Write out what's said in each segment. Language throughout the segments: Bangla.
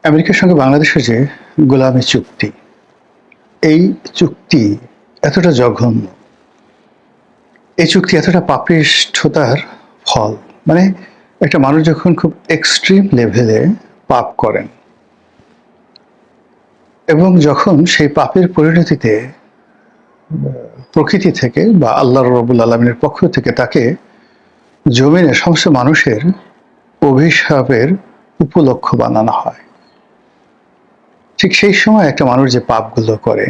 আমেরিকার সঙ্গে বাংলাদেশের যে গোলামী চুক্তি, এই চুক্তি এতটা জঘন্য, এই চুক্তি এতটা পাপিষ্ঠতার ফল। মানে একটা মানুষ যখন খুব এক্সট্রিম লেভেলে পাপ করেন এবং যখন সেই পাপের পরিণতিতে প্রকৃতি থেকে বা আল্লাহ রব্বুল আলমিনের পক্ষ থেকে তাকে জমিনে সমস্ত মানুষের অভিশাপের উপলক্ষ বানানো হয়, ঠিক সেই সময় একটা মানুষ যে পাপগুলো করে,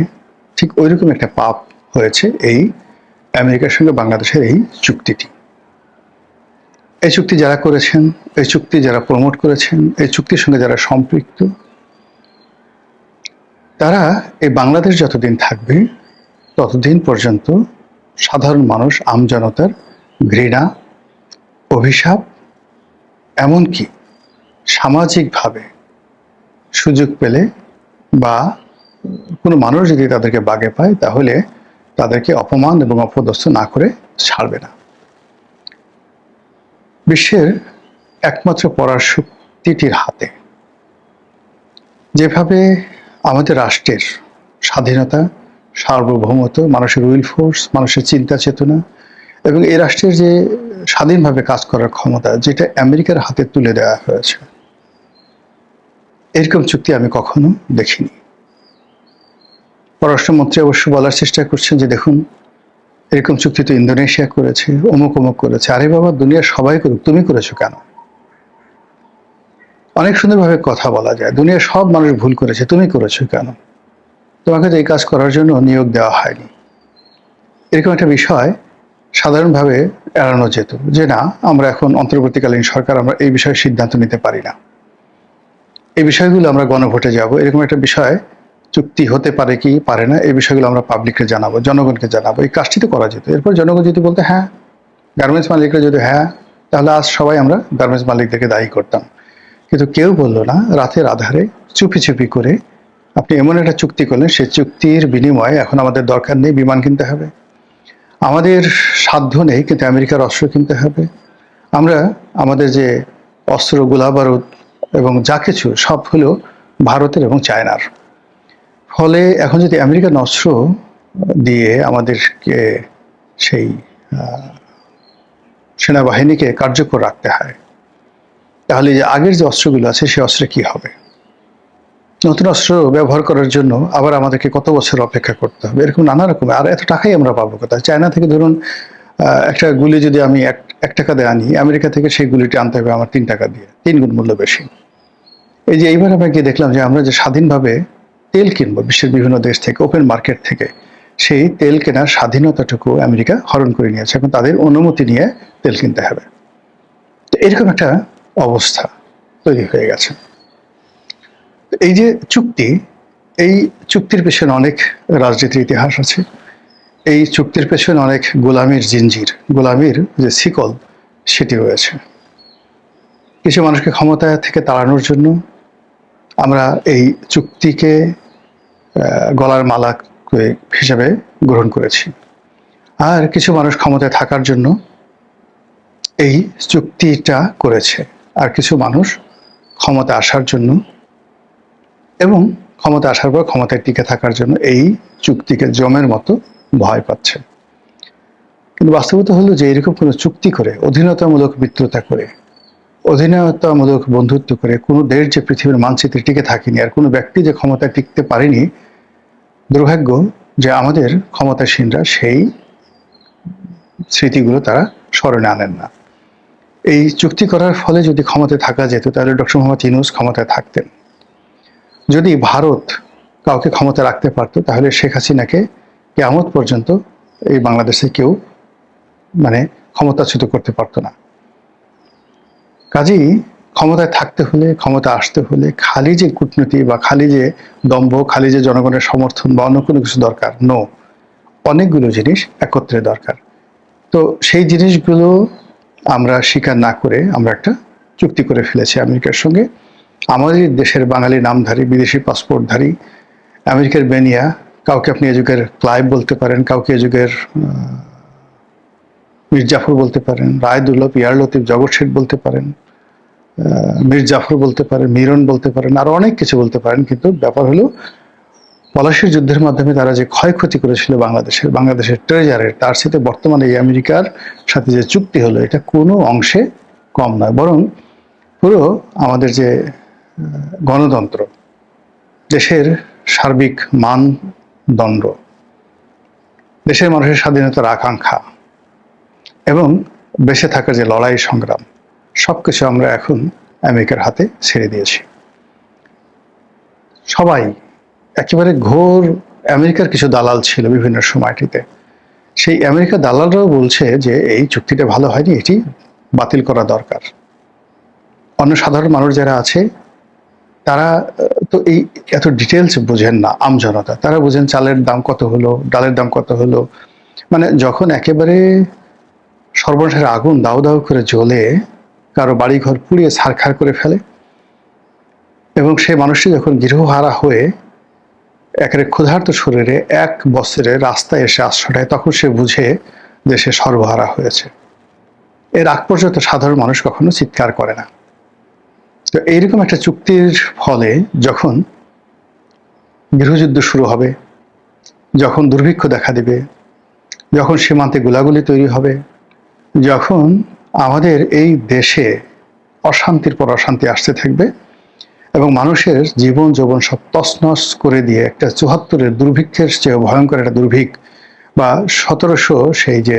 ঠিক ওইরকম একটা পাপ হয়েছে এই আমেরিকার সঙ্গে বাংলাদেশের এই চুক্তিটি। এই চুক্তি যারা করেছেন, এই চুক্তি যারা প্রমোট করেছেন, এই চুক্তির সঙ্গে যারা সম্পৃক্ত, তারা এই বাংলাদেশ যতদিন থাকবে ততদিন পর্যন্ত সাধারণ মানুষ, আমজনতার ঘৃণা, অভিশাপ, এমনকি সামাজিকভাবে সুযোগ পেলে বা কোনো মানুষ যদি তাদেরকে বাগে পায়, তাহলে তাদেরকে অপমান এবং অপদস্থ না করে ছাড়বে না। বিশ্বের একমাত্র পরাশক্তিটির হাতে যেভাবে আমাদের রাষ্ট্রের স্বাধীনতা, সার্বভৌমত্ব, মানুষের উইল ফোর্স, মানুষের চিন্তা চেতনা এবং এই রাষ্ট্রের যে স্বাধীনভাবে কাজ করার ক্ষমতা, যেটা আমেরিকার হাতে তুলে দেওয়া হয়েছে, এরকম চুক্তি আমি কখনো দেখিনি। পররাষ্ট্রমন্ত্রী অবশ্য বলার চেষ্টা করছেন যে দেখুন, এরকম চুক্তি তো ইন্দোনেশিয়া করেছে, অমুক অমুক করেছে। আরে বাবা, দুনিয়ার সবাই করুক, তুমি করেছো কেন? অনেক সুন্দরভাবে কথা বলা যায়, দুনিয়ার সব মানুষ ভুল করেছে, তুমি করেছো কেন? তোমাকে তো এই কাজ করার জন্য নিয়োগ দেওয়া হয়নি। এরকম একটা বিষয় সাধারণভাবে এড়ানো যেত, যে না, আমরা এখন অন্তর্বর্তীকালীন সরকার, আমরা এই বিষয়ে সিদ্ধান্ত নিতে পারি না, এই বিষয়গুলো আমরা গণভোটে যাব, এরকম একটা বিষয় চুক্তি হতে পারে কি পারে না, এই বিষয়গুলো আমরা পাবলিককে জানাবো, জনগণকে জানাবো, এই কাজটি তো করা যেত। এরপর জনগণ যদি বলতে হ্যাঁ, গার্মেন্টস মালিকরা যদি হ্যাঁ, তাহলে আজ সবাই আমরা গার্মেন্টস মালিকদেরকে দায়ী করতাম। কিন্তু কেউ বলল না। রাতের আধারে চুপি চুপি করে আপনি এমন একটা চুক্তি করলেন, সেই চুক্তির বিনিময়ে এখন আমাদের দরকার নেই বিমান কিনতে হবে, আমাদের সাধ্য নেই কিন্তু আমেরিকার অস্ত্র কিনতে হবে, আমরা আমাদের যে অস্ত্র, গোলাবারুদ এবং যা কিছু সব হলো ভারতের এবং চায়নার। ফলে এখন যদি আমেরিকান অস্ত্র দিয়ে আমাদেরকে সেই সেনাবাহিনীকে কার্যকর রাখতে হয়, তাহলে যে আগের যে অস্ত্রগুলো আছে সেই অস্ত্রে কি হবে? নতুন অস্ত্র ব্যবহার করার জন্য আবার আমাদেরকে কত বছর অপেক্ষা করতে হবে? এরকম নানা রকম। আর এত টাকাই আমরা পাবো কোথায়? চায়না থেকে ধরুন একটা গুলি যদি আমি এক টাকা দিয়ে আনি, আমেরিকা থেকে সেই গুলিটি আনতে হবে আমার 3 টাকা দিয়ে, 3 গুণ মূল্য বেশি। এই যে এইবার আমরা গিয়ে দেখলাম যে আমরা যে স্বাধীনভাবে তেল কিনবো বিশ্বের বিভিন্ন দেশ থেকে, ওপেন মার্কেট থেকে, সেই তেল কেনার স্বাধীনতাটুকু আমেরিকা হরণ করে নিয়েছে। এখন তাদের অনুমতি নিয়ে তেল কিনতে হবে। তো এরকম একটা অবস্থা তৈরি হয়ে গেছে। এই যে চুক্তি, এই চুক্তির পেছনে অনেক রাজনীতির ইতিহাস আছে। এই চুক্তির পেছনে অনেক গোলামির জিঞ্জির, গোলামির যে শিকল, সেটি রয়েছে। কিছু মানুষকে ক্ষমতা থেকে তাড়ানোর জন্য আমরা এই চুক্তিকে গলার মালা হিসেবে গ্রহণ করেছি। আর কিছু মানুষ ক্ষমতায় থাকার জন্য এই চুক্তিটা করেছে। আর কিছু মানুষ ক্ষমতা আসার জন্য এবং ক্ষমতা আসার পর ক্ষমতায় টিকে থাকার জন্য এই চুক্তিকে জমের মতো ভয় পাচ্ছে। কিন্তু বাস্তবতা হলো যে এরকম কোনো চুক্তি করে, অধীনতামূলক মিত্রতা করে, অধীনতামূলক বন্ধুত্ব করে কোনো দেশ যে পৃথিবীর মানচিত্রে টিকে থাকেনি, আর কোনো ব্যক্তি যে ক্ষমতায় টিকতে পারেনি, দুর্ভাগ্য যে আমাদের ক্ষমতাসীনরা সেই স্মৃতিগুলো তারা স্মরণে আনেন না। এই চুক্তি করার ফলে যদি ক্ষমতায় থাকা যেত, তাহলে ডক্টর মোহাম্মদ ইউনূস ক্ষমতায় থাকতেন। যদি ভারত কাউকে ক্ষমতা রাখতে পারতো, তাহলে শেখ হাসিনাকে কিয়ামত পর্যন্ত এই বাংলাদেশে কেউ ক্ষমতাচ্যুত করতে পারতো না। কাজেই ক্ষমতায় থাকতে হলে, ক্ষমতা আসতে হলে খালি যে কূটনীতি বা খালি যে দম্ভ, খালি যে জনগণের সমর্থন বা অন্য কোনো কিছু দরকার নো, অনেকগুলো জিনিস একত্রে দরকার। তো সেই জিনিসগুলো আমরা স্বীকার না করে আমরা একটা চুক্তি করে ফেলেছি আমেরিকার সঙ্গে। আমাদের দেশের বাঙালি নামধারী, বিদেশি পাসপোর্টধারী, আমেরিকার বেনিয়া, কাউকে আপনি এ যুগের ক্লাইভ বলতে পারেন, কাউকে এ যুগের মির্জাফর বলতে পারেন, রায় দুর্লভ, ইয়ার লতিফ, জগৎ শেঠ বলতে পারেন, মীর জাফর বলতে পারেন, মিরন বলতে পারেন, আরো অনেক কিছু বলতে পারেন, কিন্তু ব্যাপার হলো পলাশির যুদ্ধের মাধ্যমে তারা যে ক্ষয়ক্ষতি করেছিল বাংলাদেশের ট্রেজারের, তার সাথে বর্তমানে এই আমেরিকার সাথে যে চুক্তি হলো, এটা কোনো অংশে কম নয়, বরং পুরো আমাদের যে গণতন্ত্র, দেশের সার্বিক মানদণ্ড, দেশের মানুষের স্বাধীনতার আকাঙ্ক্ষা এবং বেঁচে থাকার যে লড়াই সংগ্রাম, সবকিছু আমরা এখন আমেরিকার হাতে ছেড়ে দিয়েছি। সবাই একেবারে ঘোর আমেরিকার কিছু দালাল ছিল বিভিন্ন সময়টিতে, সেই আমেরিকার দালালরাও বলছে যে এই চুক্তিটা ভালো হয়নি, এটি বাতিল করা দরকার। অন্য সাধারণ মানুষ যারা আছে তারা তো এই এত ডিটেলস বোঝেন না, আমজনতা তারা বোঝেন চালের দাম কত হলো, ডালের দাম কত হলো, মানে যখন একেবারে সর্বনাশের আগুন দাউ দাউ করে জ্বলে কারো বাড়িঘর পুড়িয়ে ছারখার করে ফেলে, এবং সেই মানুষটি যখন গৃহহারা হয়ে একেবারে ক্ষুধার্ত শরীরে এক বছরে রাস্তায় এসে আশ্রয় নেয়, তখন সে বুঝে যে সে সর্বহারা হয়েছে। এর আগ পর্যন্ত সাধারণ মানুষ কখনো চিৎকার করে না। তো এইরকম একটা চুক্তির ফলে যখন গৃহযুদ্ধ শুরু হবে, যখন দুর্ভিক্ষ দেখা দিবে, যখন সীমান্তে গোলাগুলি তৈরি হবে, যখন আমাদের এই দেশে অশান্তির পর অশান্তি আসতে থাকবে এবং মানুষের জীবন যৌবন সব তছনছ করে দিয়ে একটা ৭৪-এর দুর্ভিক্ষের চেয়ে ভয়ঙ্কর একটা দুর্ভিক্ষ, বা ১৭০০ সেই যে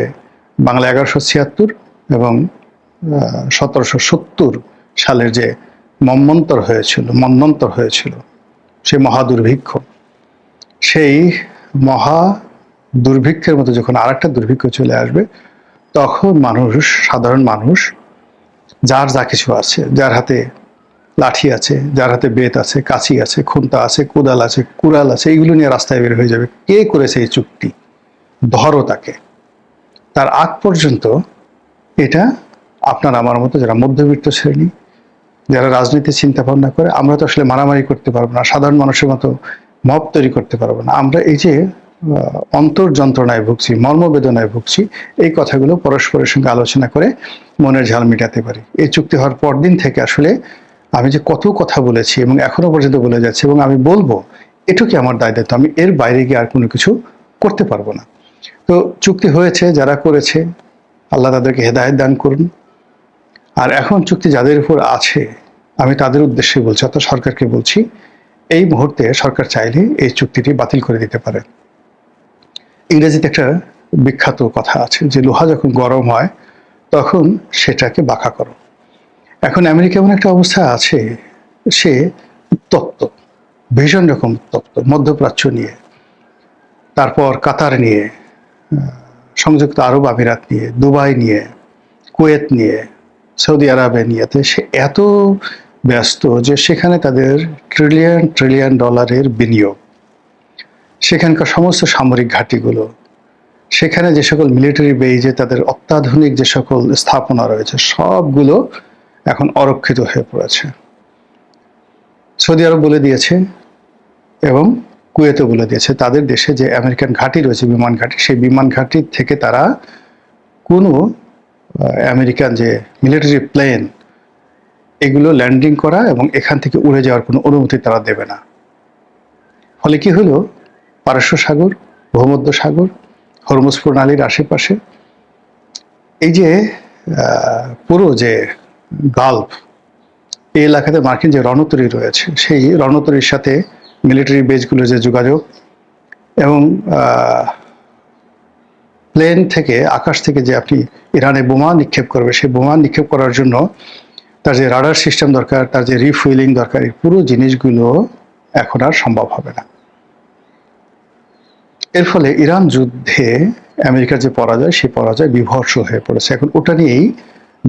বাংলা ১১৭৬ এবং ১৭৭০ সালের যে মন্বন্তর হয়েছিল সেই মহা দুর্ভিক্ষ, সেই মহা দুর্ভিক্ষের মতো যখন আর একটা দুর্ভিক্ষ চলে আসবে, তখন সাধারণ মানুষ যার যা কিছু আছে, যার হাতে লাঠি আছে, যার হাতে বেত আছে, কাঁচি আছে, খুন্তা আছে, কোদাল আছে, কুড়াল আছে, এইগুলো নিয়ে রাস্তায় বের হয়ে যাবে। কে করেছে এই চুক্তি, ধরো তাকে। তার আগ পর্যন্ত এটা আপনার আমার মতো যারা মধ্যবিত্ত শ্রেণী, যারা রাজনীতি চিন্তা ভাবনা করে, আমরা তো আসলে মারামারি করতে পারবো না, সাধারণ মানুষের মতো মব তৈরি করতে পারবো না। আমরা এই যে অন্তর যন্ত্রণায় ভুগছি, মর্মবেদনায় ভুগছি, এই কথাগুলো পরস্পরের সঙ্গে আলোচনা করে মনের ঝাল মেটাতে পারি। এই চুক্তি হওয়ার পর দিন থেকে আসলে আমি যে কত কথা বলেছি এবং এখনো পর্যন্ত বলে যাচ্ছি, এবং আমি বলবো, এটুকুই আমার দায়িত্ব, আমি এর বাইরে গিয়ে আর কোনো কিছু করতে পারবো না। তো চুক্তি হয়েছে, যারা করেছে আল্লাহ তাদেরকে হেদায়েত দান করুন। আর এখন চুক্তি যাদের উপর আছে, আমি তাদের উদ্দেশ্যে বলছি, অর্থাৎ সরকারকে বলছি, এই মুহূর্তে সরকার চাইলে এই চুক্তিটি বাতিল করে দিতে পারে। ইংরেজিতে একটা বিখ্যাত কথা আছে যে লোহা যখন গরম হয় তখন সেটাকে বাঁকা করো। এখন আমেরিকা এমন একটা অবস্থা আছে, সে উত্তপ্ত, ভীষণ রকম উত্তপ্ত, মধ্যপ্রাচ্য নিয়ে, তারপর কাতার নিয়ে, সংযুক্ত আরব আমিরাত নিয়ে, দুবাই নিয়ে, কুয়েত নিয়ে, সৌদি আরবে নিয়ে, সে এত ব্যস্ত যে সেখানে তাদের ট্রিলিয়ন ট্রিলিয়ন ডলারের বিনিয়োগ, সেখানকার সমস্ত সামরিক ঘাঁটিগুলো, সেখানে যে সকল মিলিটারি বেইজে তাদের অত্যাধুনিক যে সকল স্থাপনা রয়েছে, সবগুলো এখন অরক্ষিত হয়ে পড়েছে। সৌদি আরব বলে দিয়েছে এবং কুয়েতও বলে দিয়েছে তাদের দেশে যে আমেরিকান ঘাঁটি রয়েছে, বিমান ঘাঁটি, সেই বিমান ঘাঁটির থেকে তারা কোনো আমেরিকান যে মিলিটারি প্লেন, এগুলো ল্যান্ডিং করা এবং এখান থেকে উড়ে যাওয়ার কোনো অনুমতি তারা দেবে না। ফলে কি হলো, পারস্য সাগর, ভূমধ্য সাগর, হরমুজ প্রণালীর আশেপাশে এই যে পুরো যে গালফ, এই এলাকাতে মার্কিন যে রণতরী রয়েছে, সেই রণতরীর সাথে মিলিটারি বেসগুলোর যে যোগাযোগ, এবং প্লেন থেকে, আকাশ থেকে যে আপনি ইরানে বোমা নিক্ষেপ করবে, সেই বোমা নিক্ষেপ করার জন্য তার যে রাডার সিস্টেম দরকার, তার যে রিফুয়েলিং দরকার, এই পুরো জিনিসগুলো এখন আর সম্ভব হবে না। এর ফলে ইরান যুদ্ধে আমেরিকার যে পরাজয়, সেই পরাজয় বিভৎস হয়ে পড়েছে। এখন ওটা নিয়েই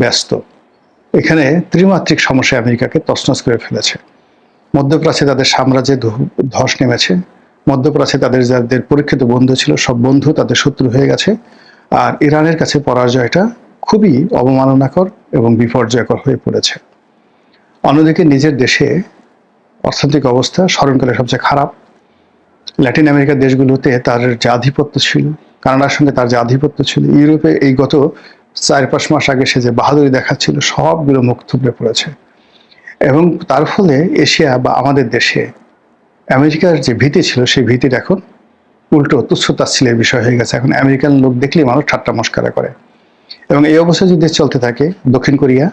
ব্যস্ত। এখানে ত্রিমাত্রিক সমস্যা আমেরিকাকে তছনছ করে ফেলেছে। মধ্যপ্রাচ্যে তাদের সাম্রাজ্যে ধস নেমেছে। মধ্যপ্রাচ্যে তাদের যাদের পরীক্ষিত বন্ধু ছিল, সব বন্ধু তাদের শত্রু হয়ে গেছে। আর ইরানের কাছে পরাজয়টা খুবই অবমাননাকর এবং বিপর্যয়কর হয়ে পড়েছে। অন্যদিকে নিজের দেশে অর্থনৈতিক অবস্থা স্মরণকালে সবচেয়ে খারাপ। ল্যাটিন আমেরিকার দেশগুলোতে তার যে আধিপত্য ছিল, কানাডার সঙ্গে তার যে আধিপত্য ছিল, ইউরোপে এই গত ৪-৫ মাস আগে সে যে বাহাদুরি দেখাচ্ছিল, সবগুলো মুখ থুবড়ে পড়েছে। এবং তার ফলে এশিয়া বা আমাদের দেশে আমেরিকার যে ভীতি ছিল সেই ভীতির এখন উল্টো তুচ্ছ তাচ্ছিল্যের বিষয় হয়ে গেছে। এখন আমেরিকান লোক দেখলেই মানুষ ঠাট্টা মস্করা করে। এবং এই অবস্থা যদি চলতে থাকে, দক্ষিণ কোরিয়া,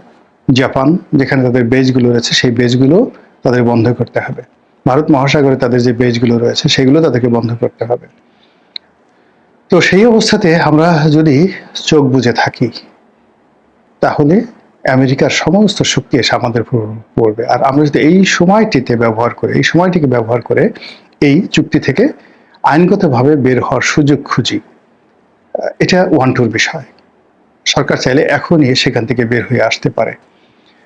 জাপান, যেখানে তাদের বেজগুলো রয়েছে সেই বেজগুলো তাদের বন্ধ করতে হবে। ভারত মহাসাগরে তাদের যে বেজগুলো রয়েছে সেগুলো তাদেরকে বন্ধ করতে হবে। তো সেই অবস্থাতে আমরা যদি চোখ বুজে থাকি, তাহলে আমেরিকার সমস্ত শক্তি এসে আমাদের পড়বে। আর আমরা যদি এই সময়টিকে ব্যবহার করে এই চুক্তি থেকে আইনগতভাবে বের হওয়ার সুযোগ খুঁজি, এটা ওয়ান টুর বিষয়। সরকার চাইলে এখনই সেখান থেকে বের হয়ে আসতে পারে,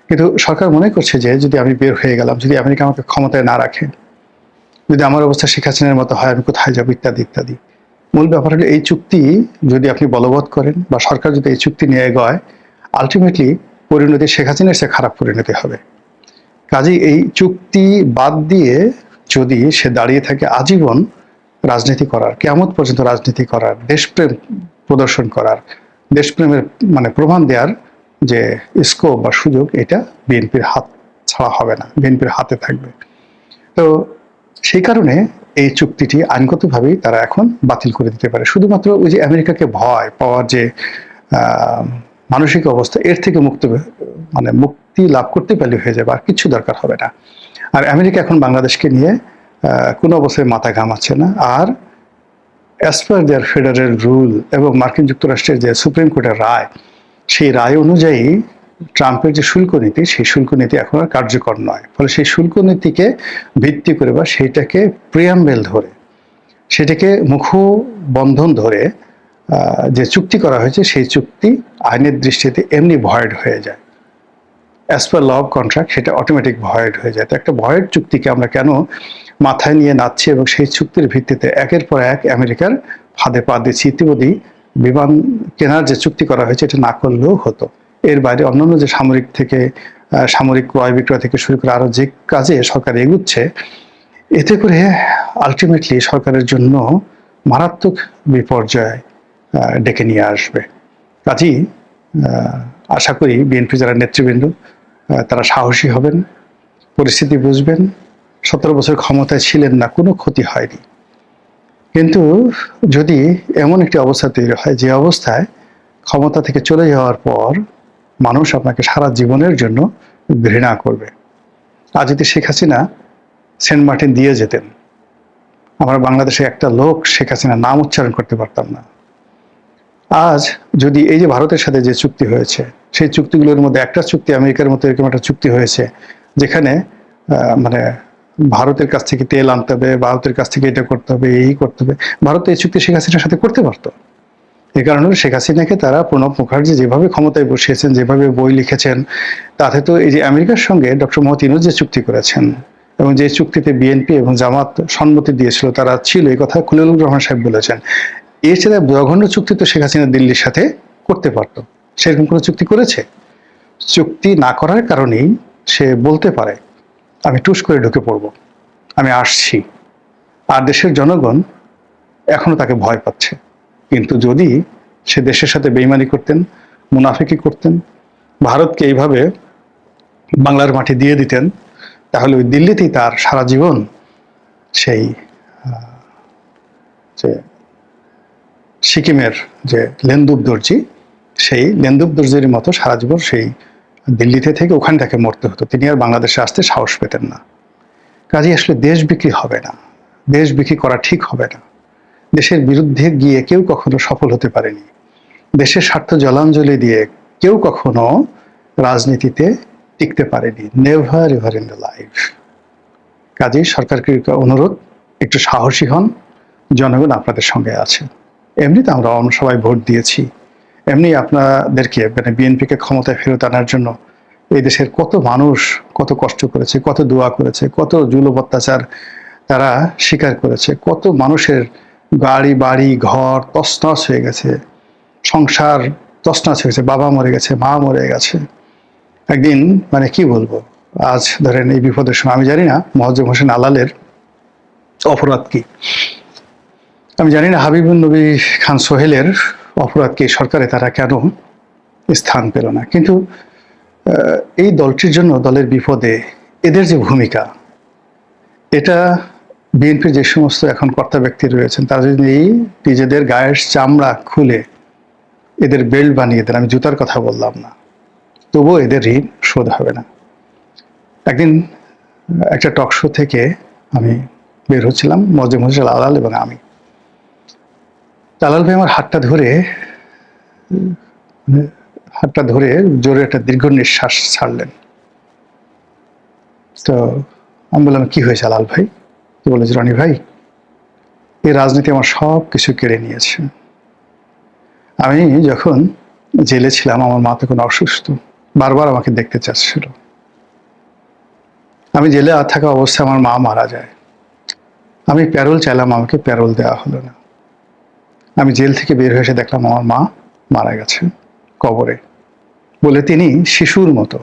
কিন্তু সরকার মনে করছে যে যদি আমি বের হয়ে গেলাম, যদি আমেরিকা আমাকে ক্ষমতায় না রাখে, যদি আমার অবস্থা শেখ হাসিনার মতো হয়, আমি কোথায় যাবো, ইত্যাদি ইত্যাদি। মূল ব্যাপার হলো এই চুক্তি যদি আপনি বলবৎ করেন বা সরকার যদি এই চুক্তি নিয়ে এগোয়, আলটিমেটলি পরিণতি শেখ হাসিনার চেয়ে খারাপ পরিণতি হবে। কাজেই এই চুক্তি বাদ দিয়ে যদি সে দাঁড়িয়ে থাকে আজীবন রাজনীতি করার, কিয়ামত পর্যন্ত রাজনীতি করার, দেশপ্রেম প্রদর্শন করার, দেশপ্রেমের মানে প্রমাণ দেওয়ার যে স্কোপ বা সুযোগ, এটা বিএনপির হাত ছাড়া হবে না, বিএনপির হাতে থাকবে। তো সেই কারণে এই চুক্তিটি আইনগতভাবেই তারা এখন বাতিল করে দিতে পারে। শুধুমাত্র ওই যে আমেরিকাকে ভয় পাওয়ার যে মানসিক অবস্থা, এর থেকে মুক্তি লাভ করতে পারলে হয়ে যাবে, আর কিছু দরকার হবে না। আর আমেরিকা এখন বাংলাদেশকে নিয়ে কোনো অবস্থায় মাথা ঘামাচ্ছে না। আর অ্যাজ পার দেয়ার ফেডারেল রুল এবং মার্কিন যুক্তরাষ্ট্রের যে সুপ্রিম কোর্টের রায়, সেই রায় অনুযায়ী ট্রাম্পের যে শুল্ক নীতি, সেই শুল্ক নীতি এখন আর কার্যকর নয়। ফলে সেই শুল্ক নীতিকে ভিত্তি করে বা সেইটাকে প্রিয়াম্বেল ধরে, সেটাকে মুখবন্ধন ধরে যে চুক্তি করা হয়েছে, সেই চুক্তি আইনের দৃষ্টিতে এমনি ভয়েড হয়ে যায়। As per law of contract সেটা অটোমেটিক ভয়েড হয়ে যায়। তো একটা ভয়েড চুক্তিকে আমরা কেন মাথায় নিয়ে নাচছি এবং সেই চুক্তির ভিত্তিতে একের পর এক আমেরিকার ফাঁদে পা দিচ্ছি? ইতিমধ্যেই বিমান কেনার যে চুক্তি করা হয়েছে, এটা না করলেও হতো। এর বাইরে অন্যান্য যে সামরিক ক্রয় বিক্রয় থেকে শুরু করে আরো যে কাজে সরকার এগুচ্ছে, এতে করে আলটিমেটলি সরকারের জন্য মারাত্মক বিপর্যয় ডেকে নিয়ে আসবে। কাজেই আশা করি বিএনপি যারা নেতৃবৃন্দ, তারা সাহসী হবেন, পরিস্থিতি বুঝবেন। 17 বছর ক্ষমতায় ছিলেন না, কোনো ক্ষতি হয়নি। কিন্তু যদি এমন একটি অবস্থা তৈরি হয় যে অবস্থায় ক্ষমতা থেকে চলে যাওয়ার পর মানুষ আপনাকে সারা জীবনের জন্য ঘৃণা করবে। আজ যদি শেখ হাসিনা সেন্ট মার্টিন দিয়ে যেতেন, আমরা বাংলাদেশে একটা লোক শেখ হাসিনার নাম উচ্চারণ করতে পারতাম না। আজ যদি এই যে ভারতের সাথে যে চুক্তি হয়েছে, সেই চুক্তিগুলোর মধ্যে একটা চুক্তি আমেরিকার মতো এরকম একটা চুক্তি হয়েছে, যেখানে ভারতের কাছ থেকে তেল আনতে হবে, ভারতের কাছ থেকে এটা করতে হবে, এই করতে হবে। ভারত এই চুক্তি শেখ হাসিনার সাথে করতে পারতো। এই কারণে শেখ হাসিনাকে তারা, প্রণব মুখার্জি যেভাবে ক্ষমতায় বসিয়েছেন, যেভাবে বই লিখেছেন, তাতে তো এই যে আমেরিকার সঙ্গে ডক্টর মোহাম্মদ ইউনূস যে চুক্তি করেছেন এবং যে চুক্তিতে বিএনপি এবং জামাত সম্মতি দিয়েছিল, তারা ছিল, এই কথা খলিলুর রহমান সাহেব বলেছেন। এর চেয়ে জঘন্য চুক্তি তো শেখ হাসিনা দিল্লির সাথে করতে পারতো। সেরকম কোনো চুক্তি করেছে? চুক্তি না করার কারণেই সে বলতে পারে আমি টুস করে ঢুকে পড়বো, আমি আসছি। আর দেশের জনগণ এখনো তাকে ভয় পাচ্ছে। কিন্তু যদি সে দেশের সাথে বেইমানি করতেন, মুনাফিকি করতেন, ভারতকে এইভাবে বাংলার মাটি দিয়ে দিতেন, তাহলে ওই দিল্লিতেই তার সারা জীবন সেই যে সিকিমের যে লেন্দুব দর্জি, সেই লেন্দুব দর্জির মতো সারা জীবন সেই দিল্লিতে থেকে ওখানে তাকে মরতে হতো। তিনি আর বাংলাদেশে আসতে সাহস পেতেন না। কাজে আসলে দেশ বিক্রি হবে না, দেশ বিক্রি করা ঠিক হবে না। দেশের বিরুদ্ধে গিয়ে কেউ কখনো সফল হতে পারেনি। দেশের স্বার্থ জলাঞ্জলি দিয়ে কেউ কখনো রাজনীতিতে টিকতে পারেনি, never ever in the life. কাজেই সরকারকে অনুরোধ, একটু সাহসী হন, জনগণ আপনাদের সঙ্গে আছে। এমনিতে আমরা সবাই ভোট দিয়েছি, এমনি আপনাদেরকে বিএনপিকে ক্ষমতায় ফেরত আনার জন্য এই দেশের কত মানুষ কত কষ্ট করেছে, কত দোয়া করেছে, কত জুলুম অত্যাচার তারা স্বীকার করেছে, কত মানুষের গাড়ি বাড়ি ঘর তছনছ হয়ে গেছে, সংসার তছনছ হয়ে গেছে, বাবা মরে গেছে, মা মরে গেছে। একদিন কি বলবো, আজ ধরেন এই বিপদের সময়, আমি জানি না মোয়াজ্জেম হোসেন আলালের অপরাধ কি, আমি জানি না হাবিবুন নবী খান সোহেলের অপরাধ কি, সরকারে তারা কেন স্থান পেল না। কিন্তু এই দলটির জন্য, দলের বিপদে এদের যে ভূমিকা, এটা বিএনপির যে সমস্ত এখন কর্তা ব্যক্তি রয়েছেন তারা যদি নিজেদের গায়ের চামড়া খুলে এদের বেল্ট বানিয়ে দেন, আমি জুতার কথা বললাম না, তবুও এদের ঋণ শোধ হবে না। একদিন একটা টক শো থেকে আমি বের হচ্ছিলাম, মজে আলাল এবং আমি। তালাল ভাই আমার হাতটা ধরে জোরে একটা দীর্ঘ নিঃশ্বাস ছাড়লেন। তো আমি বললাম, কি হয়েছে আলাল ভাই? তো বলেছে, রনি ভাই, এই রাজনীতি আমার সব কিছু কেড়ে নিয়েছে। আমি যখন জেলে ছিলাম, আমার মা তখন অসুস্থ, বারবার আমাকে দেখতে চাচ্ছিল। আমি জেলে থাকা অবস্থায় আমার মা মারা যায়। আমি প্যারোল চাইলাম, আমাকে প্যারোল দেওয়া হলো না। আমি জেল থেকে বের হয়ে এসে দেখলাম আমার মা মারা গেছে কবরে। বলে তিনি শিশুর মতো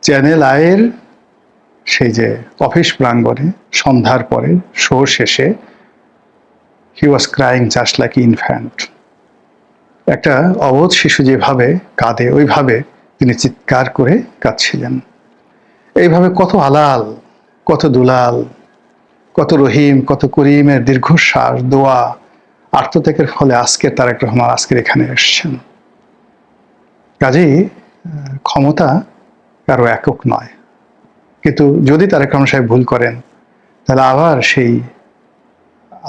চ্যানেল আয়ের সেই যে অফিস প্রাঙ্গণে সন্ধ্যার পরে শো শেষে he was crying just like infant. একটা অবোধ শিশু যেভাবে কাঁদে, ওইভাবে তিনি চিৎকার করে কাঁদছিলেন। এইভাবে কত আলাল, কত দুলাল, কত রহিম, কত করিমের দীর্ঘশ্বাস, দোয়া, আত্মত্যাগের ফলে আজকের তারেক রহমান আজকের এখানে এসছেন। কাজেই ক্ষমতা কারো একক নয়, কিন্তু যদি তারেক রহমান সাহেব ভুল করেন, তাহলে আবার সেই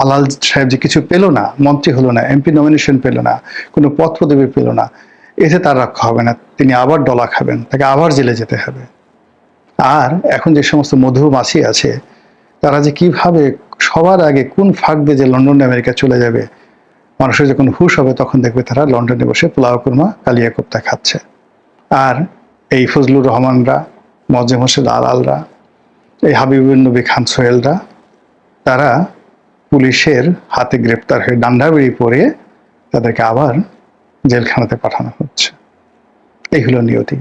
আলাল সাহেব যে কিছু পেল না, মন্ত্রী হলো না, এমপি নমিনেশন পেল না, কোনো পদ পদবি পেল না, এতে তার রক্ষা হবে না। তিনি আবার ডলা খাবেন, তাকে আবার জেলে যেতে হবে। আর এখন যে সমস্ত মধুমাছি আছে, তারা যে কিভাবে সবার আগে কোন ফাঁক দিয়ে যে লন্ডন আমেরিকা চলে যাবে, মানুষের যখন হুশ হবে তখন দেখবে তারা লন্ডনে বসে পোলাও কুরমা কালিয়া কোপ্তা খাচ্ছে। আর এই ফজলুর রহমানরা, মজ্জেম হোসেন আলালরা, এই হাবিবুন নবী খান সোহেলরা, তারা পুলিশের হাতে গ্রেপ্তার হয়ে ডান্ডা বেড়ি পরে তাদেরকে আবার জেলখানাতে পাঠানো হচ্ছে। এই হলো নিয়তি।